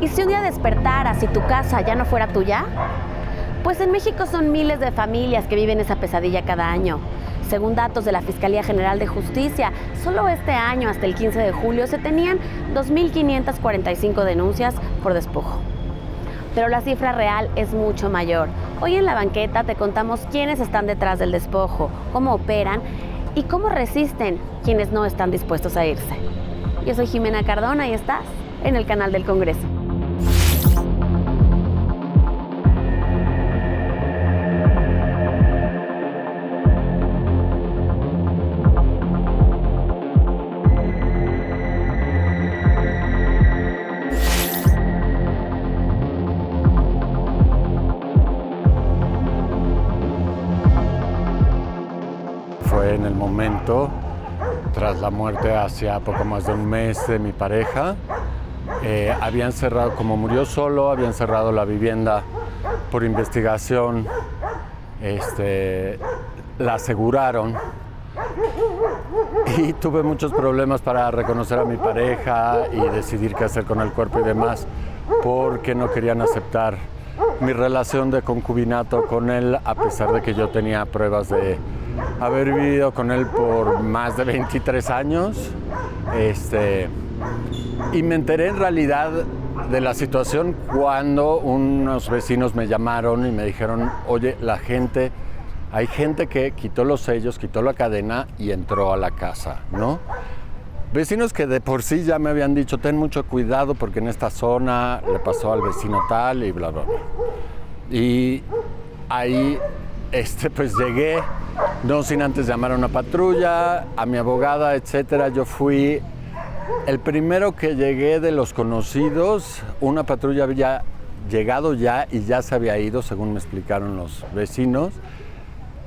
¿Y si un día despertaras y tu casa ya no fuera tuya? Pues en México son miles de familias que viven esa pesadilla cada año. Según datos de la Fiscalía General de Justicia, solo este año, hasta el 15 de julio, se tenían 2.545 denuncias por despojo. Pero la cifra real es mucho mayor. Hoy en La Banqueta te contamos quiénes están detrás del despojo, cómo operan y cómo resisten quienes no están dispuestos a irse. Yo soy Jimena Cardona y estás en el canal del Congreso. Fue en el momento, tras la muerte hacía poco más de un mes de mi pareja, habían cerrado, como murió solo, habían cerrado la vivienda por investigación, la aseguraron y tuve muchos problemas para reconocer a mi pareja y decidir qué hacer con el cuerpo y demás, porque no querían aceptar mi relación de concubinato con él, a pesar de que yo tenía pruebas de haber vivido con él por más de 23 años. Y me enteré en realidad de la situación cuando unos vecinos me llamaron y me dijeron, oye, hay gente que quitó los sellos, quitó la cadena y entró a la casa, ¿no? Vecinos que de por sí ya me habían dicho, ten mucho cuidado porque en esta zona le pasó al vecino tal y bla, bla, bla. Y ahí pues llegué, no sin antes llamar a una patrulla, a mi abogada, etcétera. Yo fui el primero que llegué de los conocidos. Una patrulla había llegado ya y ya se había ido, según me explicaron los vecinos.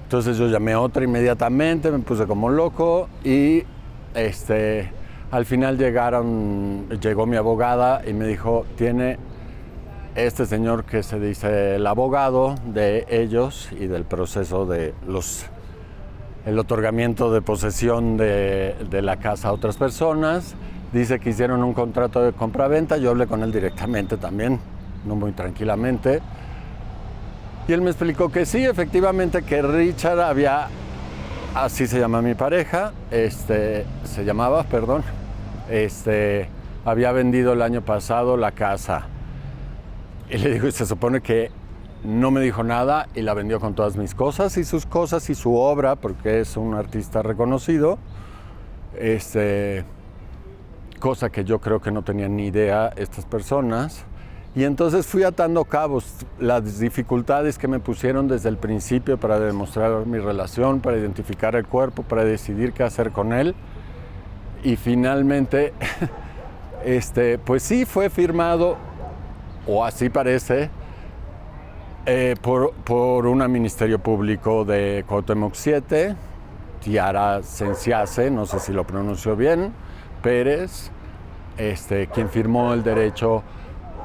Entonces yo llamé a otra inmediatamente, me puse como loco y al final llegó mi abogada y me dijo, tiene este señor que se dice el abogado de ellos y del proceso de el otorgamiento de posesión de la casa a otras personas, dice que hicieron un contrato de compraventa. Yo hablé con él directamente también, no muy tranquilamente, y él me explicó que sí, efectivamente, que Richard así se llama mi pareja, había vendido el año pasado la casa. Y le digo, y se supone que no me dijo nada y la vendió con todas mis cosas y su obra, porque es un artista reconocido, cosa que yo creo que no tenían ni idea estas personas. Y entonces fui atando cabos, las dificultades que me pusieron desde el principio para demostrar mi relación, para identificar el cuerpo, para decidir qué hacer con él. Y finalmente, pues sí, fue firmado, o así parece, por un ministerio público de Cuauhtémoc 7, Tiara Senciase, no sé si lo pronunció bien, Pérez, quien firmó el derecho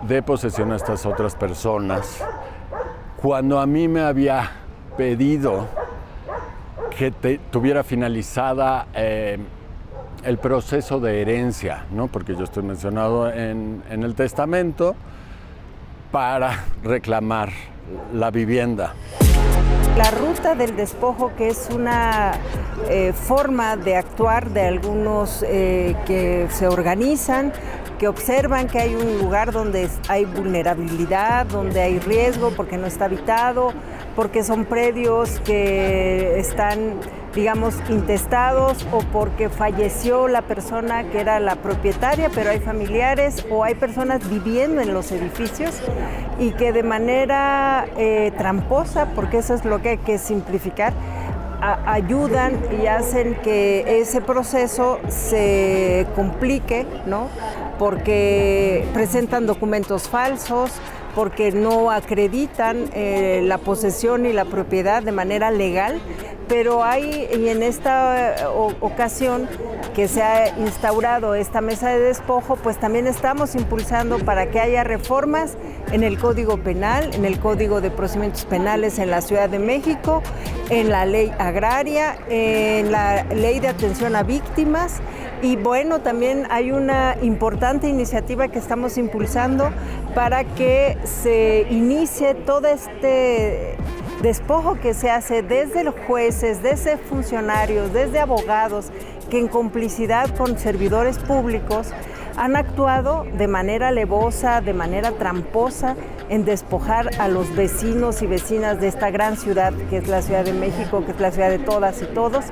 de posesión a estas otras personas. Cuando a mí me había pedido que tuviera finalizada el proceso de herencia, ¿no? Porque yo estoy mencionado en el testamento, para reclamar la vivienda. La ruta del despojo, que es una forma de actuar de algunos que se organizan, que observan que hay un lugar donde hay vulnerabilidad, donde hay riesgo porque no está habitado, porque son predios que están, digamos, intestados o porque falleció la persona que era la propietaria, pero hay familiares o hay personas viviendo en los edificios y que de manera tramposa, porque eso es lo que hay que simplificar, ayudan y hacen que ese proceso se complique, ¿no? Porque presentan documentos falsos, porque no acreditan la posesión y la propiedad de manera legal, pero hay, y en esta ocasión que se ha instaurado esta mesa de despojo, pues también estamos impulsando para que haya reformas en el Código Penal, en el Código de Procedimientos Penales en la Ciudad de México, en la Ley Agraria, en la Ley de Atención a Víctimas Y bueno, también hay una importante iniciativa que estamos impulsando para que se inicie todo este despojo que se hace desde los jueces, desde funcionarios, desde abogados, que en complicidad con servidores públicos han actuado de manera alevosa, de manera tramposa, en despojar a los vecinos y vecinas de esta gran ciudad que es la Ciudad de México, que es la ciudad de todas y todos.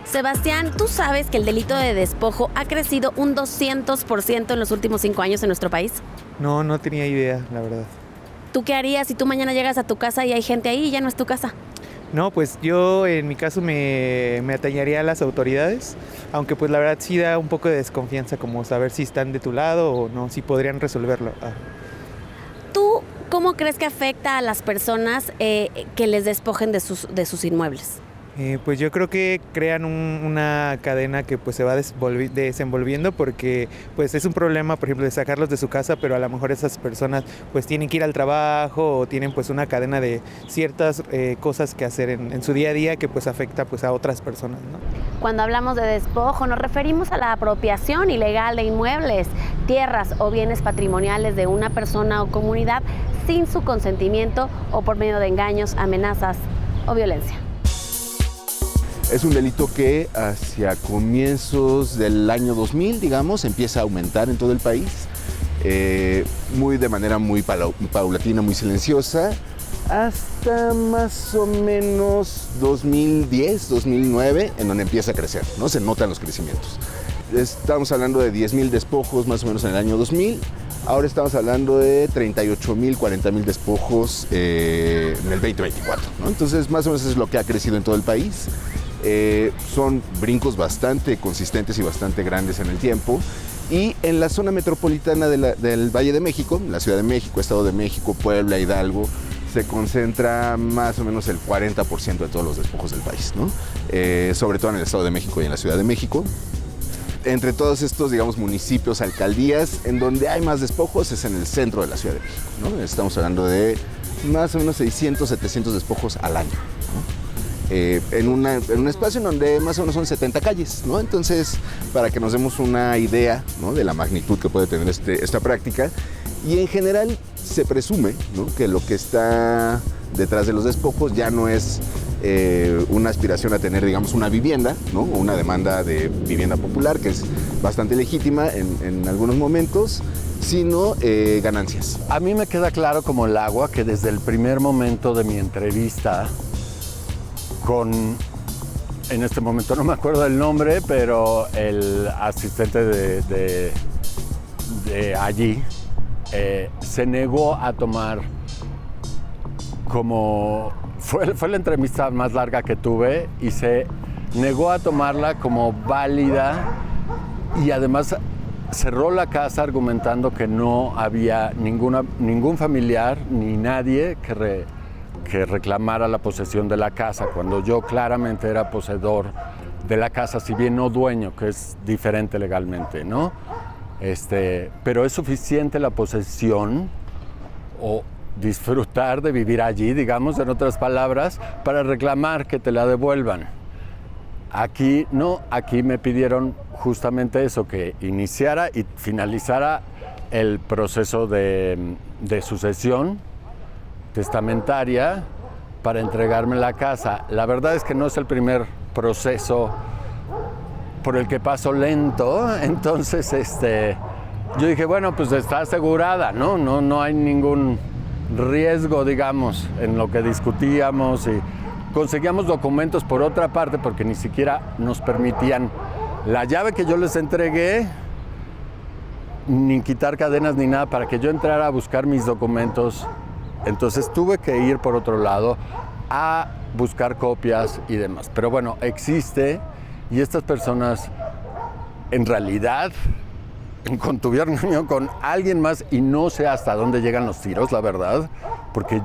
Sebastián, ¿tú sabes que el delito de despojo ha crecido un 200% en los últimos 5 años en nuestro país? No, no tenía idea, la verdad. ¿Tú qué harías si tú mañana llegas a tu casa y hay gente ahí y ya no es tu casa? No, pues yo en mi caso me atañaría a las autoridades, aunque pues la verdad sí da un poco de desconfianza, como saber si están de tu lado o no, si podrían resolverlo. ¿Tú cómo crees que afecta a las personas que les despojen de sus inmuebles? Pues yo creo que crean una cadena que pues se va desenvolviendo, porque pues es un problema, por ejemplo, de sacarlos de su casa, pero a lo mejor esas personas pues tienen que ir al trabajo o tienen pues una cadena de ciertas cosas que hacer en su día a día que pues afecta pues a otras personas, ¿no? Cuando hablamos de despojo nos referimos a la apropiación ilegal de inmuebles, tierras o bienes patrimoniales de una persona o comunidad sin su consentimiento o por medio de engaños, amenazas o violencia. Es un delito que hacia comienzos del año 2000, digamos, empieza a aumentar en todo el país, de manera muy paulatina, muy silenciosa, hasta más o menos 2010, 2009, en donde empieza a crecer, ¿no? Se notan los crecimientos. Estamos hablando de 10,000 despojos más o menos en el año 2000, ahora estamos hablando de 38,000, 40,000 despojos en el 2024, ¿no? Entonces, más o menos es lo que ha crecido en todo el país. Son brincos bastante consistentes y bastante grandes en el tiempo, y en la zona metropolitana del Valle de México, la Ciudad de México, Estado de México, Puebla, Hidalgo, se concentra más o menos el 40% de todos los despojos del país, ¿no? Sobre todo en el Estado de México y en la Ciudad de México. Entre todos estos, digamos, municipios, alcaldías, en donde hay más despojos es en el centro de la Ciudad de México, ¿no? Estamos hablando de más o menos 600, 700 despojos al año, ¿no? En un espacio en donde más o menos son 70 calles, ¿no? Entonces, para que nos demos una idea, ¿no?, de la magnitud que puede tener esta práctica. Y en general se presume, ¿no?, que lo que está detrás de los despojos ya no es una aspiración a tener, digamos, una vivienda, ¿no?, o una demanda de vivienda popular, que es bastante legítima en algunos momentos, sino ganancias. A mí me queda claro como el agua que desde el primer momento de mi entrevista en este momento no me acuerdo del nombre, pero el asistente de allí se negó a tomar fue la entrevista más larga que tuve, y se negó a tomarla como válida, y además cerró la casa argumentando que no había ningún familiar ni nadie que reclamara la posesión de la casa, cuando yo claramente era poseedor de la casa, si bien no dueño, que es diferente legalmente, ¿no? Pero es suficiente la posesión o disfrutar de vivir allí, digamos, en otras palabras, para reclamar que te la devuelvan. Aquí no, aquí me pidieron justamente eso, que iniciara y finalizara el proceso de sucesión testamentaria para entregarme la casa. La verdad es que no es el primer proceso por el que paso lento, entonces yo dije, bueno, pues está asegurada, ¿no? No hay ningún riesgo, digamos, en lo que discutíamos, y conseguíamos documentos por otra parte, porque ni siquiera nos permitían la llave que yo les entregué, ni quitar cadenas ni nada, para que yo entrara a buscar mis documentos. Entonces tuve que ir por otro lado a buscar copias y demás. Pero bueno, existe, y estas personas en realidad contuvieron unión con alguien más, y no sé hasta dónde llegan los tiros, la verdad, porque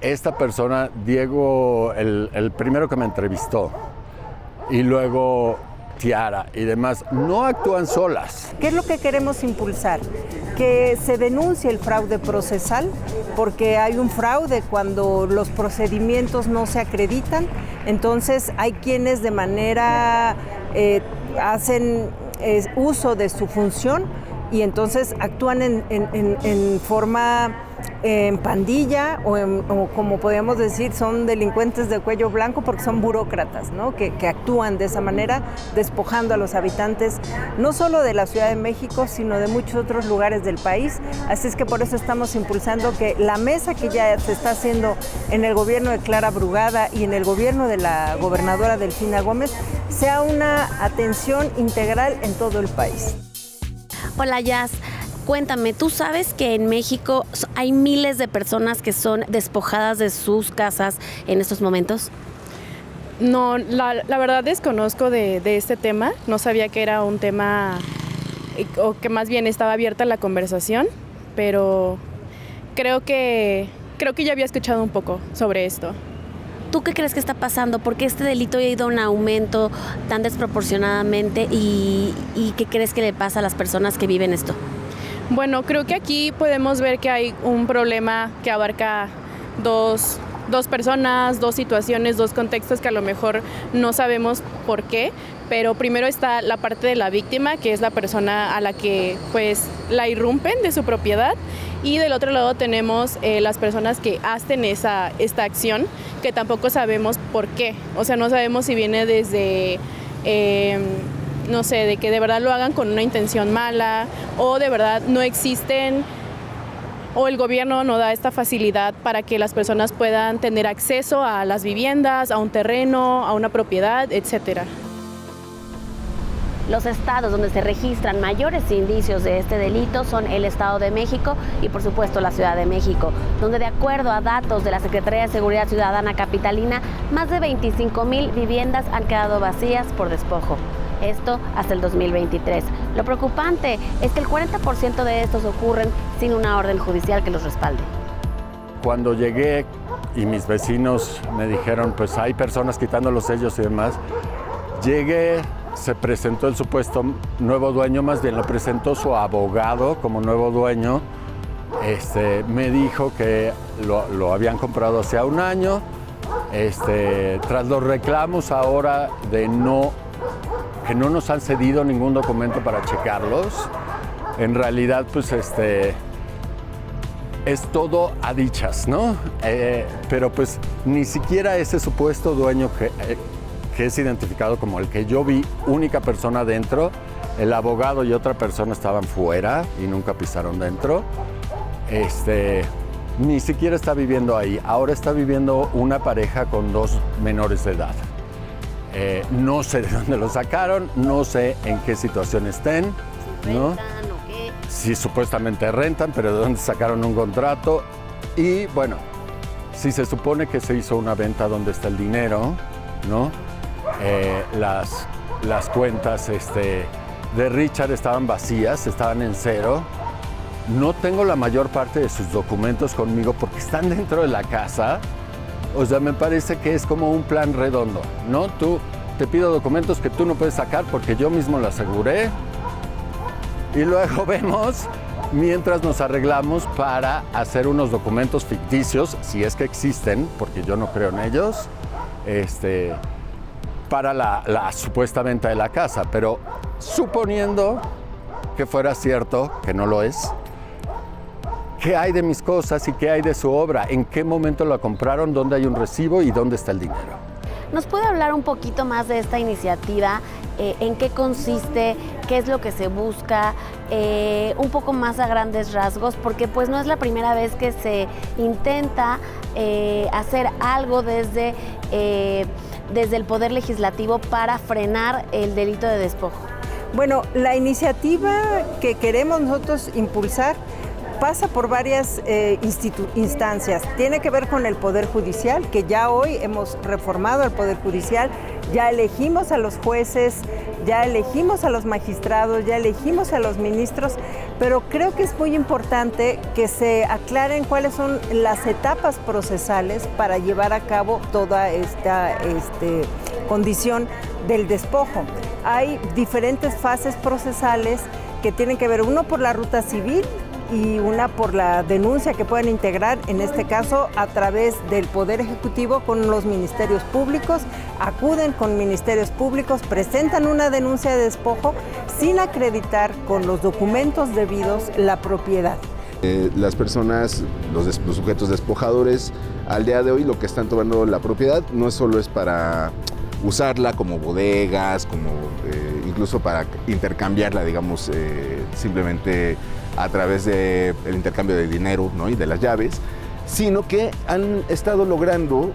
esta persona, Diego, el primero que me entrevistó, y luego Tiara y demás, no actúan solas. ¿Qué es lo que queremos impulsar? que se denuncie el fraude procesal, porque hay un fraude cuando los procedimientos no se acreditan. Entonces hay quienes de manera hacen uso de su función y entonces actúan en forma en pandilla o como podríamos decir, son delincuentes de cuello blanco porque son burócratas, ¿no? que actúan de esa manera, despojando a los habitantes no solo de la Ciudad de México, sino de muchos otros lugares del país. Así es que por eso estamos impulsando que la mesa que ya se está haciendo en el gobierno de Clara Brugada y en el gobierno de la gobernadora Delfina Gómez sea una atención integral en todo el país. Hola, Jazz. Cuéntame, ¿tú sabes que en México hay miles de personas que son despojadas de sus casas en estos momentos? No, la verdad desconozco de este tema. No sabía que era un tema o que más bien estaba abierta la conversación, pero creo que ya había escuchado un poco sobre esto. ¿Tú qué crees que está pasando? ¿Por qué este delito ha ido en aumento tan desproporcionadamente y qué crees que le pasa a las personas que viven esto? Bueno, creo que aquí podemos ver que hay un problema que abarca dos personas, dos situaciones, dos contextos que a lo mejor no sabemos por qué, pero primero está la parte de la víctima, que es la persona a la que pues la irrumpen de su propiedad, y del otro lado tenemos las personas que hacen esta acción, que tampoco sabemos por qué, o sea, no sabemos si viene desde no sé, de que de verdad lo hagan con una intención mala o de verdad no existen o el gobierno no da esta facilidad para que las personas puedan tener acceso a las viviendas, a un terreno, a una propiedad, etcétera. Los estados donde se registran mayores indicios de este delito son el Estado de México y por supuesto la Ciudad de México, donde de acuerdo a datos de la Secretaría de Seguridad Ciudadana Capitalina, más de 25,000 viviendas han quedado vacías por despojo. Esto hasta el 2023. Lo preocupante es que el 40% de estos ocurren sin una orden judicial que los respalde. Cuando llegué y mis vecinos me dijeron, pues hay personas quitando los sellos y demás, llegué, se presentó el supuesto nuevo dueño, más bien lo presentó su abogado como nuevo dueño. Me dijo que lo habían comprado hace un año. Tras los reclamos ahora de que no nos han cedido ningún documento para checarlos, en realidad pues es todo a dichas, ¿no? Pero pues ni siquiera ese supuesto dueño que es identificado como el que yo vi, única persona dentro, el abogado y otra persona estaban fuera y nunca pisaron dentro, ni siquiera está viviendo ahí. Ahora está viviendo una pareja con 2 menores de edad. No sé de dónde lo sacaron, no sé en qué situación estén, ¿no? ¿Rentan o qué? Sí, supuestamente rentan, pero de dónde sacaron un contrato. Y bueno, si se supone que se hizo una venta, ¿dónde está el dinero? ¿No? Las cuentas de Richard estaban vacías, estaban en cero. No tengo la mayor parte de sus documentos conmigo porque están dentro de la casa. O sea, me parece que es como un plan redondo, ¿no? Te pido documentos que tú no puedes sacar porque yo mismo lo aseguré. Y luego vemos, mientras nos arreglamos para hacer unos documentos ficticios, si es que existen, porque yo no creo en ellos, para la supuesta venta de la casa. Pero suponiendo que fuera cierto, que no lo es, ¿qué hay de mis cosas y qué hay de su obra? ¿En qué momento la compraron? ¿Dónde hay un recibo y dónde está el dinero? ¿Nos puede hablar un poquito más de esta iniciativa? ¿En qué consiste? ¿Qué es lo que se busca? Un poco más a grandes rasgos, porque pues no es la primera vez que se intenta hacer algo desde el Poder Legislativo para frenar el delito de despojo. Bueno, la iniciativa que queremos nosotros impulsar pasa por varias instancias. Tiene que ver con el Poder Judicial, que ya hoy hemos reformado el Poder Judicial, ya elegimos a los jueces, ya elegimos a los magistrados, ya elegimos a los ministros, pero creo que es muy importante que se aclaren cuáles son las etapas procesales para llevar a cabo toda esta condición del despojo. Hay diferentes fases procesales que tienen que ver, uno por la ruta civil, y una por la denuncia que pueden integrar, en este caso a través del Poder Ejecutivo con los ministerios públicos. Acuden con ministerios públicos, presentan una denuncia de despojo sin acreditar con los documentos debidos la propiedad. Las personas, los sujetos despojadores, al día de hoy lo que están tomando la propiedad no solo es para usarla como bodegas, como incluso para intercambiarla, digamos, simplemente a través del intercambio de dinero, ¿no? Y de las llaves, sino que han estado logrando,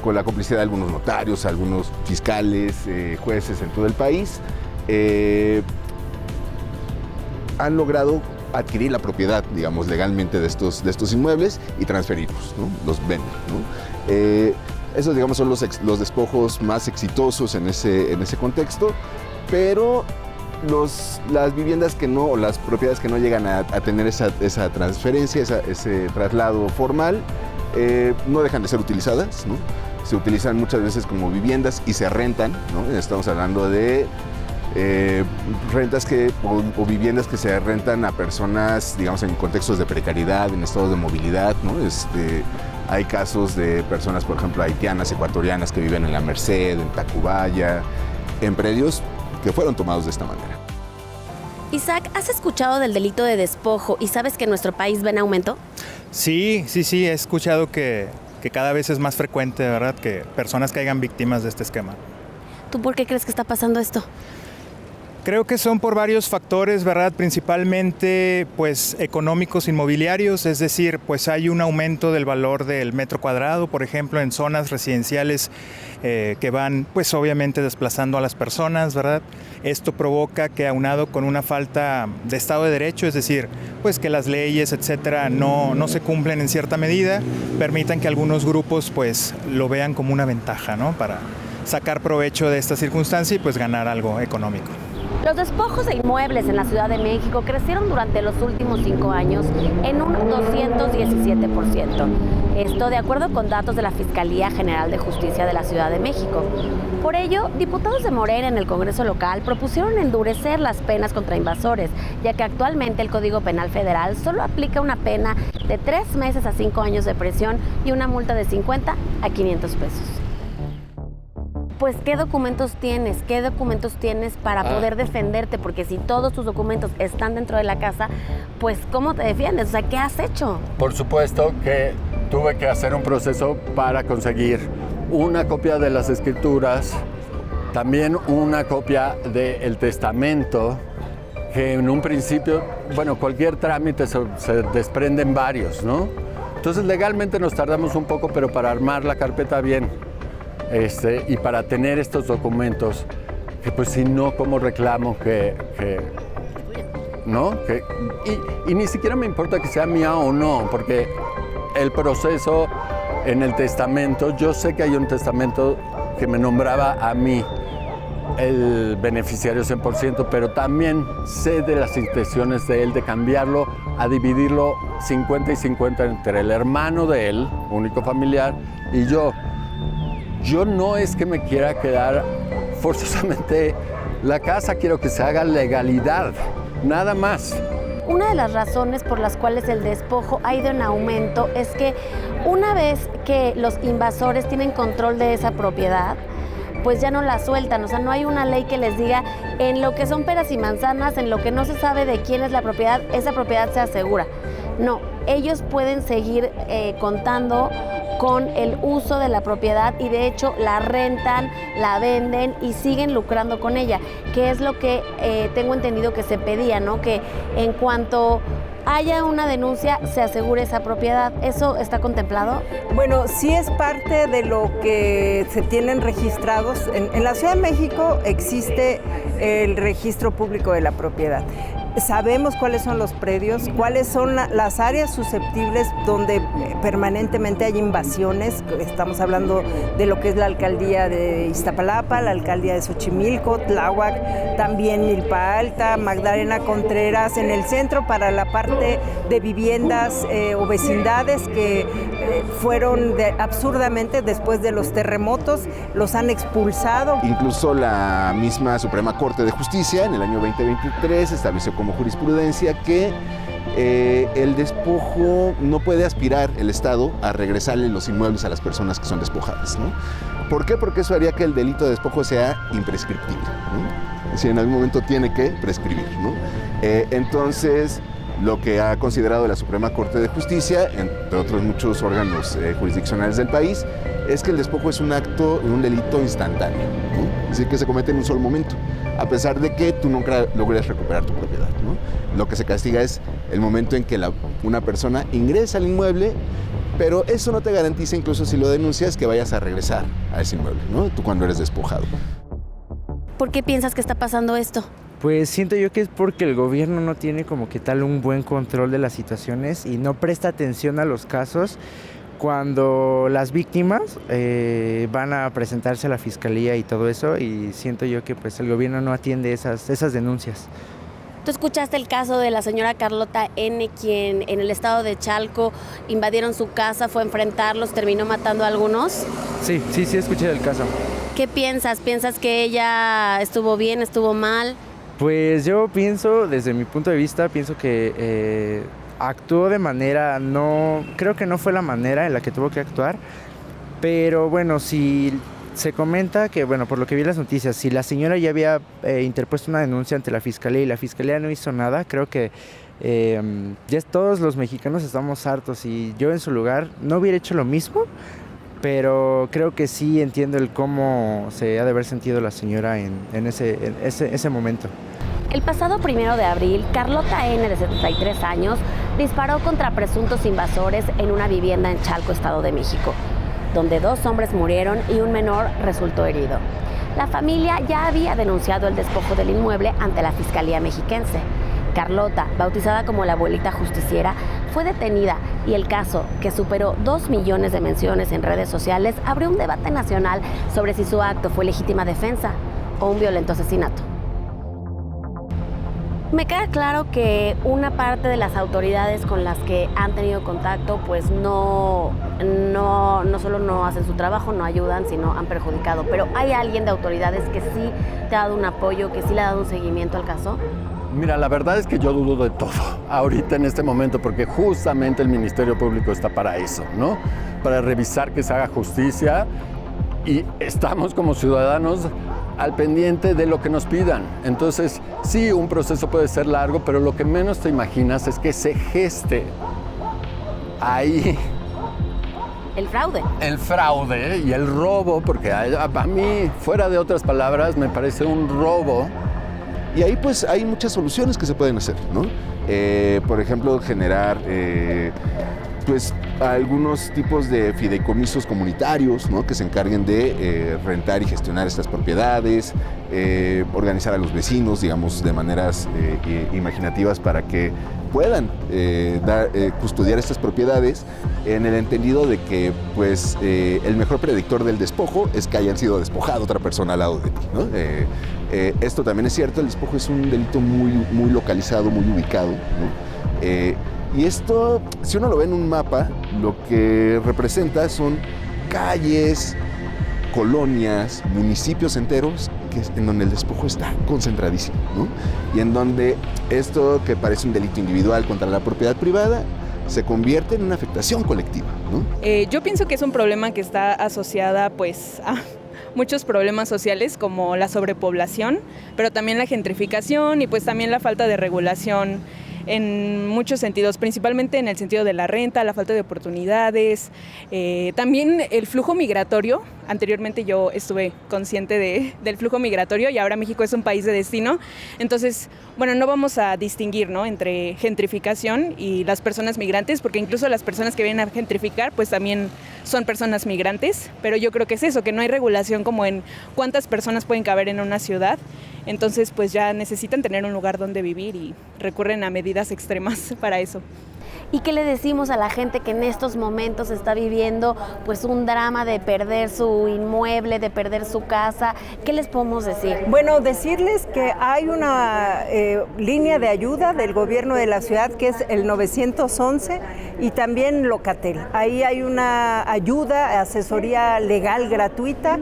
con la complicidad de algunos notarios, algunos fiscales, jueces en todo el país, han logrado adquirir la propiedad, digamos, legalmente de estos inmuebles y transferirlos, ¿no? Los venden, ¿no? Esos, digamos, son los despojos más exitosos en ese contexto, pero las viviendas que no, o las propiedades que no llegan a tener esa transferencia, ese traslado formal, no dejan de ser utilizadas, ¿no? Se utilizan muchas veces como viviendas y se rentan, ¿no? Estamos hablando de rentas o viviendas que se rentan a personas, digamos, en contextos de precariedad, en estados de movilidad, ¿no? Hay casos de personas, por ejemplo, haitianas, ecuatorianas que viven en la Merced, en Tacubaya, en predios que fueron tomados de esta manera. Isaac, ¿has escuchado del delito de despojo y sabes que en nuestro país va en aumento? Sí, he escuchado que cada vez es más frecuente, ¿verdad?, que personas caigan víctimas de este esquema. ¿Tú por qué crees que está pasando esto? Creo que son por varios factores, ¿verdad? Principalmente, pues, económicos inmobiliarios, es decir, pues hay un aumento del valor del metro cuadrado, por ejemplo, en zonas residenciales que van, pues, obviamente desplazando a las personas, ¿verdad? Esto provoca que, aunado con una falta de Estado de Derecho, es decir, pues que las leyes, etcétera, no se cumplen en cierta medida, permitan que algunos grupos, pues, lo vean como una ventaja, ¿no? Para sacar provecho de esta circunstancia y, pues, ganar algo económico. Los despojos de inmuebles en la Ciudad de México crecieron durante los últimos 5 años en un 217%. Esto de acuerdo con datos de la Fiscalía General de Justicia de la Ciudad de México. Por ello, diputados de Morena en el Congreso local propusieron endurecer las penas contra invasores, ya que actualmente el Código Penal Federal solo aplica una pena de 3 meses a 5 años de prisión y una multa de 50 a 500 pesos. Pues, ¿qué documentos tienes? ¿Qué documentos tienes para poder defenderte? Porque si todos tus documentos están dentro de la casa, pues, ¿cómo te defiendes? O sea, ¿qué has hecho? Por supuesto que tuve que hacer un proceso para conseguir una copia de las escrituras, también una copia del testamento, que en un principio, bueno, cualquier trámite se desprenden varios, ¿no? Entonces, legalmente nos tardamos un poco, pero para armar la carpeta bien. Y para tener estos documentos, que pues si no, ¿cómo reclamo ¿no? Y ni siquiera me importa que sea mía o no, porque el proceso en el testamento, yo sé que hay un testamento que me nombraba a mí el beneficiario 100%, pero también sé de las intenciones de él de cambiarlo, a dividirlo 50 y 50 entre el hermano de él, único familiar, y yo. Yo no es que me quiera quedar forzosamente la casa, quiero que se haga legalidad, nada más. Una de las razones por las cuales el despojo ha ido en aumento es que una vez que los invasores tienen control de esa propiedad, pues ya no la sueltan, o sea, no hay una ley que les diga en lo que son peras y manzanas, en lo que no se sabe de quién es la propiedad, esa propiedad se asegura. No, ellos pueden seguir contando con el uso de la propiedad y de hecho la rentan, la venden y siguen lucrando con ella, que es lo que tengo entendido que se pedía, ¿no? Que en cuanto haya una denuncia se asegure esa propiedad. ¿Eso está contemplado? Bueno, sí es parte de lo que se tienen registrados. En la Ciudad de México existe el registro público de la propiedad. Sabemos cuáles son los predios, cuáles son las áreas susceptibles donde permanentemente hay invasiones. Estamos hablando de lo que es la alcaldía de Iztapalapa, la alcaldía de Xochimilco, Tláhuac, también Milpa Alta, Magdalena Contreras, en el centro para la parte de viviendas o vecindades que fueron absurdamente después de los terremotos, los han expulsado. Incluso la misma Suprema Corte de Justicia en el año 2023 estableció como jurisprudencia que el despojo no puede aspirar el Estado a regresarle los inmuebles a las personas que son despojadas, ¿no? ¿Por qué? Porque eso haría que el delito de despojo sea imprescriptible, ¿no? Es decir, en algún momento tiene que prescribir, ¿no? Entonces, lo que ha considerado la Suprema Corte de Justicia, entre otros muchos órganos jurisdiccionales del país, es que el despojo es un delito instantáneo, ¿no? Es decir, que se comete en un solo momento, a pesar de que tú nunca logres recuperar tu propiedad, ¿no? Lo que se castiga es el momento en que una persona ingresa al inmueble, pero eso no te garantiza, incluso si lo denuncias, que vayas a regresar a ese inmueble, ¿no? Tú cuando eres despojado. ¿Por qué piensas que está pasando esto? Pues siento yo que es porque el gobierno no tiene como que tal un buen control de las situaciones y no presta atención a los casos cuando las víctimas van a presentarse a la fiscalía y todo eso, y siento yo que pues el gobierno no atiende esas denuncias. ¿Tú escuchaste el caso de la señora Carlota N., quien en el estado de Chalco invadieron su casa, fue a enfrentarlos, terminó matando a algunos? Sí, escuché el caso. ¿Qué piensas? ¿Piensas que ella estuvo bien, estuvo mal? Pues yo pienso, desde mi punto de vista, pienso que actuó de manera creo que no fue la manera en la que tuvo que actuar, pero bueno, si se comenta que, bueno, por lo que vi en las noticias, si la señora ya había interpuesto una denuncia ante la fiscalía y la fiscalía no hizo nada, creo que ya todos los mexicanos estamos hartos, y yo en su lugar no hubiera hecho lo mismo, pero creo que sí entiendo el cómo se ha de haber sentido la señora en ese momento. El pasado 1 de abril, Carlota N., de 73 años, disparó contra presuntos invasores en una vivienda en Chalco, Estado de México, donde 2 hombres murieron y un menor resultó herido. La familia ya había denunciado el despojo del inmueble ante la Fiscalía mexiquense. Carlota, bautizada como la abuelita justiciera, fue detenida y el caso, que superó 2 millones de menciones en redes sociales, abrió un debate nacional sobre si su acto fue legítima defensa o un violento asesinato. Me queda claro que una parte de las autoridades con las que han tenido contacto pues no solo no hacen su trabajo, no ayudan, sino han perjudicado. Pero ¿hay alguien de autoridades que sí te ha dado un apoyo, que sí le ha dado un seguimiento al caso? Mira, la verdad es que yo dudo de todo ahorita en este momento, porque justamente el Ministerio Público está para eso, ¿no? Para revisar que se haga justicia, y estamos como ciudadanos al pendiente de lo que nos pidan. Entonces, sí, un proceso puede ser largo, pero lo que menos te imaginas es que se geste ahí El fraude. el fraude y el robo, porque a mí, fuera de otras palabras, me parece un robo. Y ahí pues hay muchas soluciones que se pueden hacer, ¿no? Por ejemplo, generar pues algunos tipos de fideicomisos comunitarios, ¿no? Que se encarguen de rentar y gestionar estas propiedades, organizar a los vecinos, digamos, de maneras imaginativas para que puedan custodiar estas propiedades, en el entendido de que pues el mejor predictor del despojo es que hayan sido despojado otra persona al lado de ti, ¿no? Esto también es cierto, el despojo es un delito muy localizado, muy ubicado, ¿no? Y esto, si uno lo ve en un mapa, lo que representa son calles, colonias, municipios enteros en donde el despojo está concentradísimo, ¿no? Y en donde esto, que parece un delito individual contra la propiedad privada, se convierte en una afectación colectiva, ¿no? Yo pienso que es un problema que está asociada pues a muchos problemas sociales como la sobrepoblación, pero también la gentrificación y pues también la falta de regulación en muchos sentidos, principalmente en el sentido de la renta, la falta de oportunidades, también el flujo migratorio. Anteriormente yo estuve consciente del flujo migratorio y ahora México es un país de destino, entonces, bueno, no vamos a distinguir, ¿no?, entre gentrificación y las personas migrantes, porque incluso las personas que vienen a gentrificar pues también son personas migrantes, pero yo creo que es eso, que no hay regulación como en cuántas personas pueden caber en una ciudad, entonces pues ya necesitan tener un lugar donde vivir y recurren a medidas extremas para eso. ¿Y qué le decimos a la gente que en estos momentos está viviendo pues un drama de perder su inmueble, de perder su casa? ¿Qué les podemos decir? Bueno, decirles que hay una línea de ayuda del gobierno de la ciudad que es el 911 y también Locatel. Ahí hay ayuda, asesoría legal gratuita,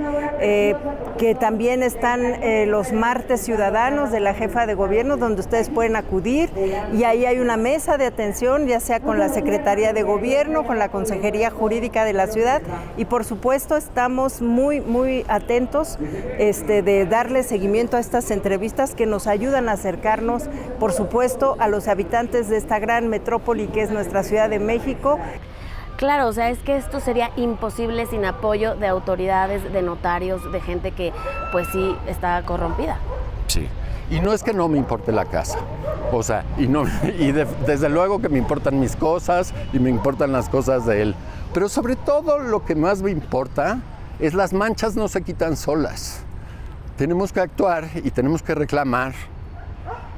que también están los martes ciudadanos de la jefa de gobierno, donde ustedes pueden acudir, y ahí hay una mesa de atención, ya sea con la Secretaría de Gobierno, con la Consejería Jurídica de la ciudad, y por supuesto estamos muy atentos de darle seguimiento a estas entrevistas que nos ayudan a acercarnos, por supuesto, a los habitantes de esta gran metrópoli que es nuestra Ciudad de México. Claro, o sea, es que esto sería imposible sin apoyo de autoridades, de notarios, de gente que pues sí está corrompida. Sí. Y no es que no me importe la casa, o sea, desde luego que me importan mis cosas y me importan las cosas de él, pero sobre todo lo que más me importa es las manchas no se quitan solas. Tenemos que actuar y tenemos que reclamar,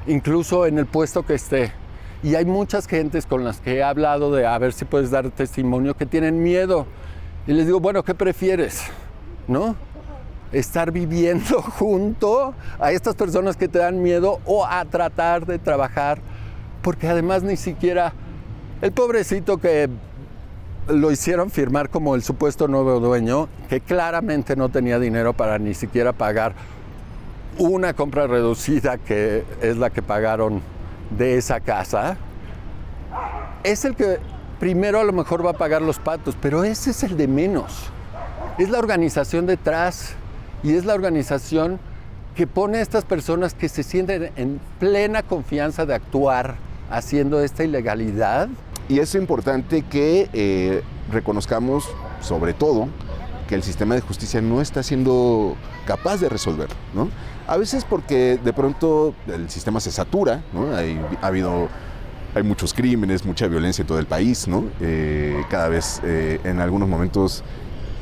incluso en el puesto que esté. Y hay muchas gentes con las que he hablado de a ver si puedes dar testimonio que tienen miedo. Y les digo, bueno, ¿qué prefieres? ¿No? Estar viviendo junto a estas personas que te dan miedo o a tratar de trabajar, porque además ni siquiera el pobrecito que lo hicieron firmar como el supuesto nuevo dueño, que claramente no tenía dinero para ni siquiera pagar una compra reducida, que es la que pagaron de esa casa, es el que primero a lo mejor va a pagar los patos, pero ese es el de menos. Es la organización detrás. Y es la organización que pone a estas personas que se sienten en plena confianza de actuar haciendo esta ilegalidad. Y es importante que reconozcamos, sobre todo, que el sistema de justicia no está siendo capaz de resolverlo, ¿no? A veces porque de pronto el sistema se satura, ¿no? Hay muchos crímenes, mucha violencia en todo el país, ¿no? Cada vez en algunos momentos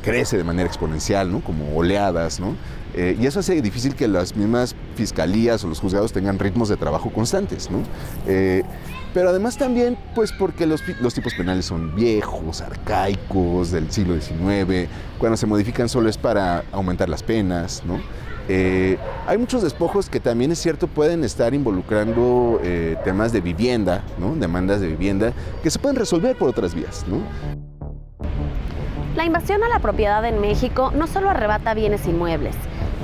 crece de manera exponencial, ¿no? Como oleadas, ¿no? Y eso hace difícil que las mismas fiscalías o los juzgados tengan ritmos de trabajo constantes, ¿no? Pero además también, pues porque los tipos penales son viejos, arcaicos, del siglo XIX, cuando se modifican solo es para aumentar las penas, ¿no? Hay muchos despojos que también es cierto pueden estar involucrando temas de vivienda, ¿no? Demandas de vivienda que se pueden resolver por otras vías, ¿no? La invasión a la propiedad en México no solo arrebata bienes inmuebles,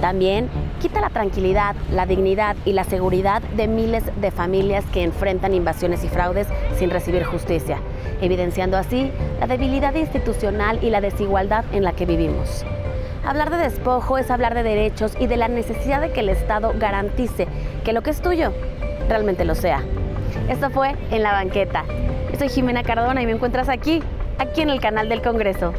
también quita la tranquilidad, la dignidad y la seguridad de miles de familias que enfrentan invasiones y fraudes sin recibir justicia, evidenciando así la debilidad institucional y la desigualdad en la que vivimos. Hablar de despojo es hablar de derechos y de la necesidad de que el Estado garantice que lo que es tuyo realmente lo sea. Esto fue En la Banqueta. Yo soy Jimena Cardona y me encuentras aquí en el canal del Congreso.